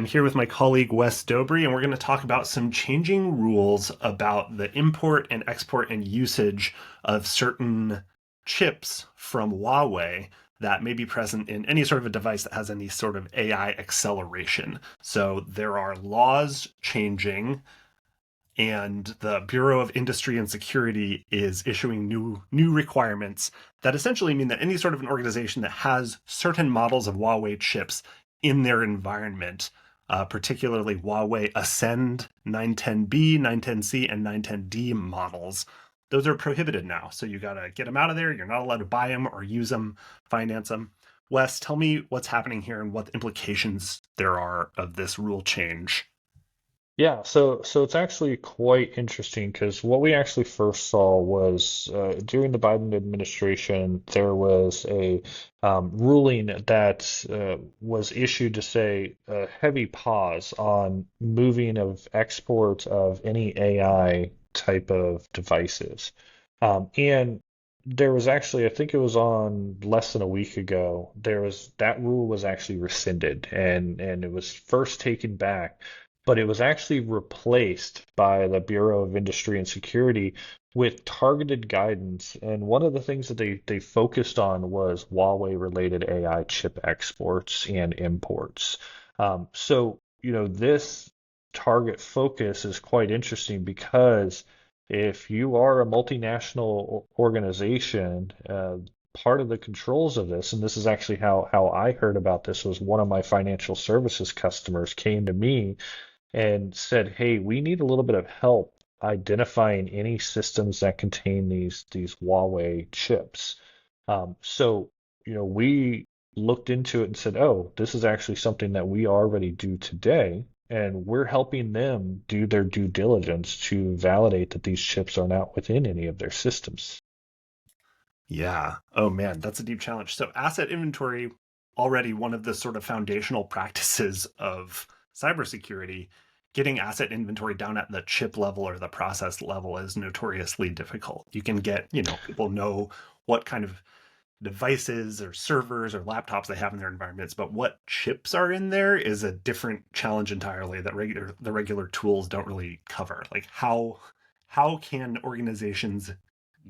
I'm here with my colleague Wes Dobry, and we're going to talk about some changing rules about the import and export and usage of certain chips from Huawei that may be present in any sort of a device that has any sort of AI acceleration. So there are laws changing, and the Bureau of Industry and Security is issuing new requirements that essentially mean that any sort of an organization that has certain models of Huawei chips in their environment, particularly Huawei Ascend 910B, 910C, and 910D models, those are prohibited now. So you got to get them out of there. You're not allowed to buy them or use them, finance them. Wes, tell me what's happening here and what implications there are of this rule change. Yeah, so it's actually quite interesting because what we actually first saw was during the Biden administration, there was a ruling that was issued to say a heavy pause on moving of export of any AI type of devices. And there was actually, I think it was on less than a week ago, there was that rule was actually rescinded and it was first taken back, but it was actually replaced by the Bureau of Industry and Security with targeted guidance. And one of the things that they focused on was Huawei related AI chip exports and imports. This target focus is quite interesting because if you are a multinational organization, part of the controls of this, and this is actually how I heard about this, was one of my financial services customers came to me and said, "Hey, we need a little bit of help identifying any systems that contain these Huawei chips." We looked into it and said, "Oh, this is actually something that we already do today." And we're helping them do their due diligence to validate that these chips are not within any of their systems. Yeah. Oh man, that's a deep challenge. So asset inventory, already one of the sort of foundational practices of cybersecurity, getting asset inventory down at the chip level or the process level is notoriously difficult. You can get, people know what kind of devices or servers or laptops they have in their environments, but what chips are in there is a different challenge entirely that the regular tools don't really cover. Like how can organizations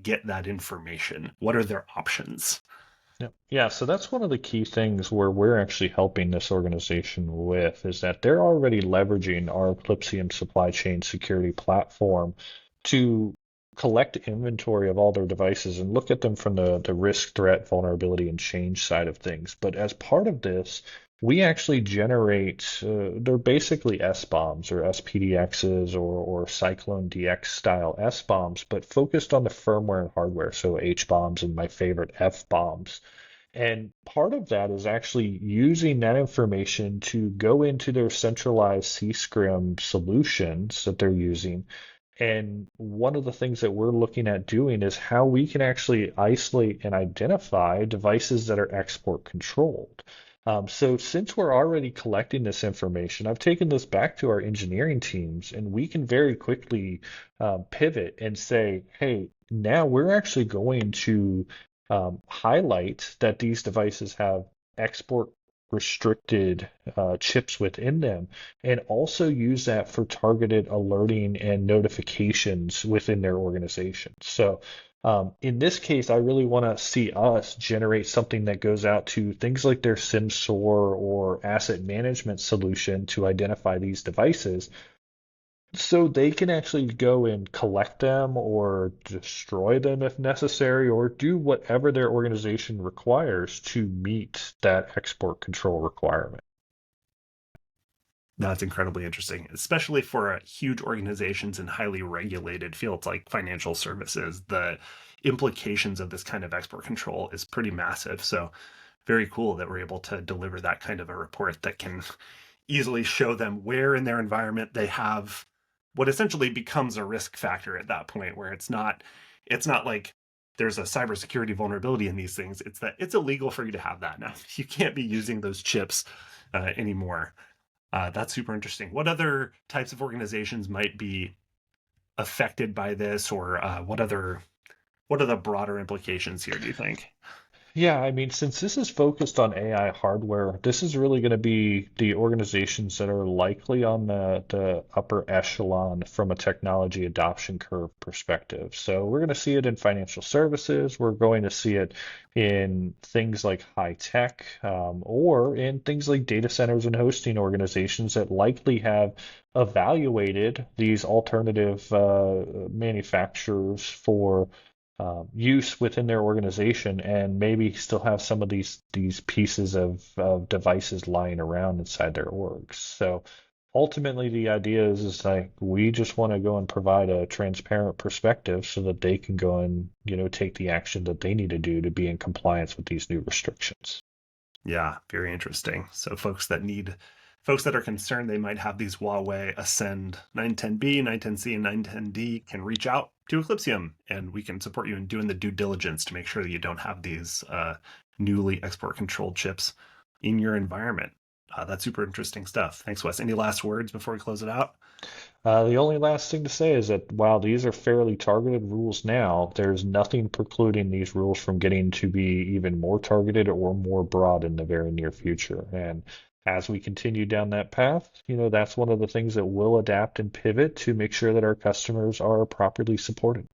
get that information? What are their options? Yeah, so that's one of the key things where we're actually helping this organization with is that they're already leveraging our Eclypsium supply chain security platform to collect inventory of all their devices and look at them from the risk, threat, vulnerability, and change side of things. But as part of this, we actually generate, they're basically S-bombs or SPDXs or Cyclone DX style S-bombs, but focused on the firmware and hardware. So H-bombs and my favorite F-bombs. And part of that is actually using that information to go into their centralized CSCRM solutions that they're using. And one of the things that we're looking at doing is how we can actually isolate and identify devices that are export controlled. So since we're already collecting this information, I've taken this back to our engineering teams, and we can very quickly pivot and say, hey, now we're actually going to highlight that these devices have export restricted chips within them, and also use that for targeted alerting and notifications within their organization. So, in this case, I really want to see us generate something that goes out to things like their SIMSOAR or asset management solution to identify these devices so they can actually go and collect them or destroy them if necessary, or do whatever their organization requires to meet that export control requirement. That's incredibly interesting, especially for huge organizations in highly regulated fields like financial services. The implications of this kind of export control is pretty massive. So, very cool that we're able to deliver that kind of a report that can easily show them where in their environment they have what essentially becomes a risk factor at that point, where it's not like there's a cybersecurity vulnerability in these things. It's that it's illegal for you to have that now. You can't be using those chips anymore. That's super interesting. What other types of organizations might be affected by this, or what are the broader implications here? Do you think? Yeah, I mean, since this is focused on AI hardware, this is really going to be the organizations that are likely on the upper echelon from a technology adoption curve perspective. So we're going to see it in financial services. We're going to see it in things like high tech, or in things like data centers and hosting organizations that likely have evaluated these alternative manufacturers for use within their organization and maybe still have some of these pieces of devices lying around inside their orgs. So ultimately the idea is like we just want to go and provide a transparent perspective so that they can go and, take the action that they need to do to be in compliance with these new restrictions. Yeah, very interesting. So folks that are concerned they might have these Huawei Ascend 910B, 910C, and 910D can reach out to Eclypsium, and we can support you in doing the due diligence to make sure that you don't have these newly export controlled chips in your environment. That's super interesting stuff. Thanks, Wes. Any last words before we close it out? The only last thing to say is that while these are fairly targeted rules now, there's nothing precluding these rules from getting to be even more targeted or more broad in the very near future. And as we continue down that path, that's one of the things that we'll adapt and pivot to make sure that our customers are properly supported.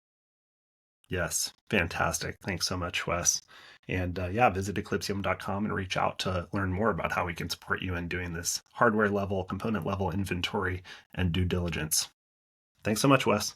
Yes, fantastic. Thanks so much, Wes. And yeah, visit eclypsium.com and reach out to learn more about how we can support you in doing this hardware level, component level inventory and due diligence. Thanks so much, Wes.